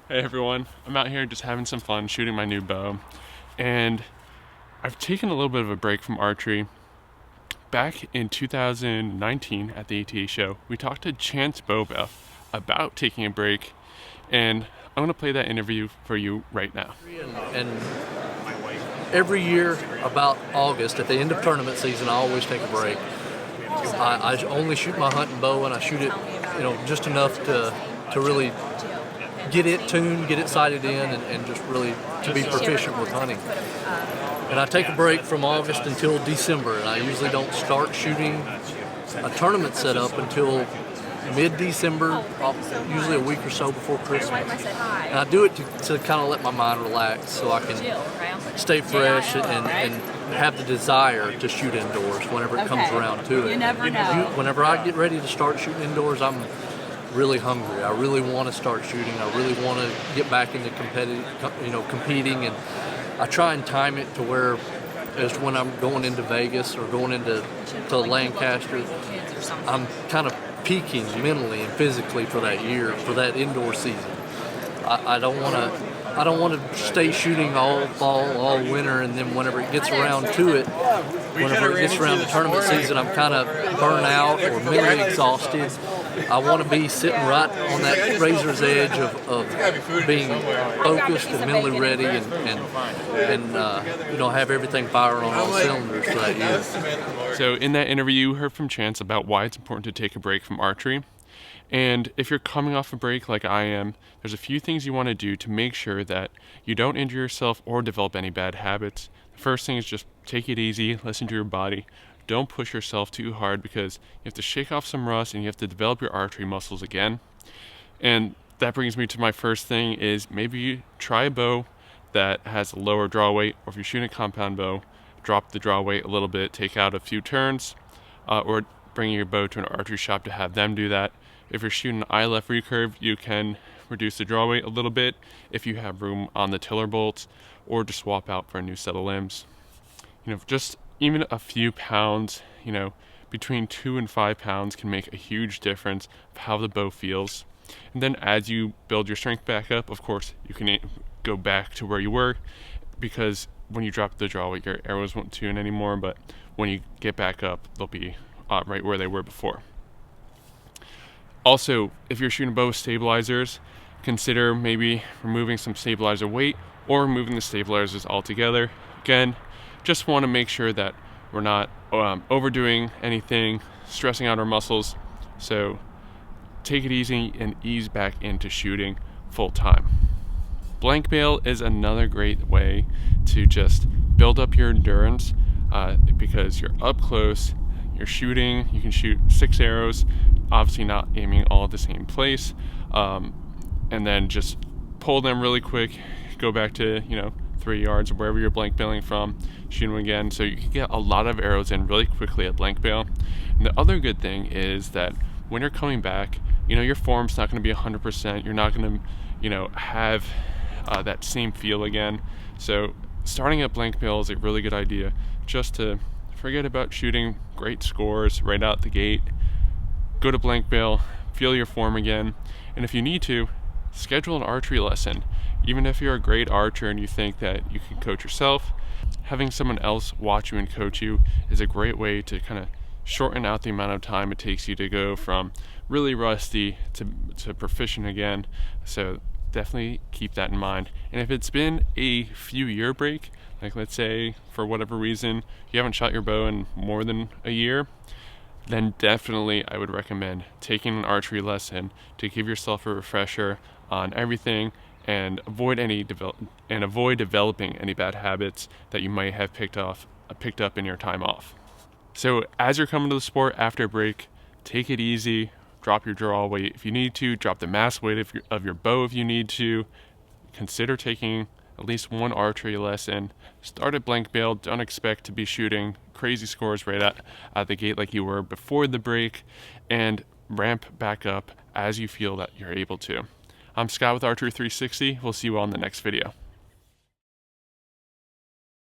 Hey everyone, I'm out here just having some fun shooting my new bow, and I've taken a little bit of a break from archery. Back in 2019 at the ATA show, we talked to Chance Bobel about taking a break, and I'm going to play that interview for you right now. And every year, about August, at the end of tournament season, I always take a break. I only shoot my hunting bow, and I shoot it, just enough to really get it tuned, get it sighted in, and just really to be proficient with hunting. And I take a break from August until December, and I usually don't start shooting a tournament setup until mid-December, usually a week or so before Christmas. And I do it to kind of let my mind relax so I can stay fresh and have the desire to shoot indoors whenever it comes around to it. You never know. Whenever I get ready to start shooting indoors, I'm really hungry. I really want to start shooting. I really want to get back into competing, and I try and time it to where as when I'm going into Vegas or going into Lancaster, I'm kind of peaking mentally and physically for that year, for that indoor season. I don't want to stay shooting all fall, all winter, and then whenever it gets around to it, whenever it gets around to tournament season, I'm kind of burnt out or mentally exhausted. I want to be sitting right on that razor's edge of being focused and mentally ready and have everything firing on all cylinders for that year. So in that interview, you heard from Chance about why it's important to take a break from archery. And if you're coming off a break like I am, there's a few things you want to do to make sure that you don't injure yourself or develop any bad habits. The first thing is just take it easy, listen to your body. Don't push yourself too hard because you have to shake off some rust and you have to develop your archery muscles again. And that brings me to my first thing is maybe you try a bow that has a lower draw weight, or if you're shooting a compound bow, drop the draw weight a little bit, take out a few turns, or bring your bow to an archery shop to have them do that. If you're shooting an eye left recurve, you can reduce the draw weight a little bit if you have room on the tiller bolts, or just swap out for a new set of limbs. Just even a few pounds, between 2 and 5 pounds can make a huge difference of how the bow feels. And then as you build your strength back up, of course, you can go back to where you were, because when you drop the draw weight, your arrows won't tune anymore, but when you get back up, they'll be right where they were before. Also, if you're shooting a bow with stabilizers, consider maybe removing some stabilizer weight or removing the stabilizers altogether. Again, just want to make sure that we're not overdoing anything, stressing out our muscles. So take it easy and ease back into shooting full time. Blank bail is another great way to just build up your endurance because you're up close, you're shooting, you can shoot 6 arrows, obviously not aiming all at the same place, and then just pull them really quick, go back to 3 yards or wherever you're blank bailing from, shoot them again, so you can get a lot of arrows in really quickly at blank bail. And the other good thing is that when you're coming back, your form's not going to be 100%. You're not going to have that same feel again. So starting at blank bail is a really good idea, just to forget about shooting great scores right out the gate. Go to blank bail, feel your form again, and if you need to, schedule an archery lesson. Even if you're a great archer and you think that you can coach yourself, having someone else watch you and coach you is a great way to kind of shorten out the amount of time it takes you to go from really rusty to proficient again. So definitely keep that in mind. And if it's been a few year break, like let's say for whatever reason you haven't shot your bow in more than a year, then definitely I would recommend taking an archery lesson to give yourself a refresher on everything and avoid developing any bad habits that you might have picked up in your time off. So as you're coming to the sport after a break, take it easy, drop your draw weight if you need to, drop the mass weight of your bow if you need to. Consider taking at least one archery lesson. Start at blank bail. Don't expect to be shooting crazy scores right at the gate like you were before the break, and ramp back up as you feel that you're able to. I'm Scott with Archery 360. We'll see you all in the next video.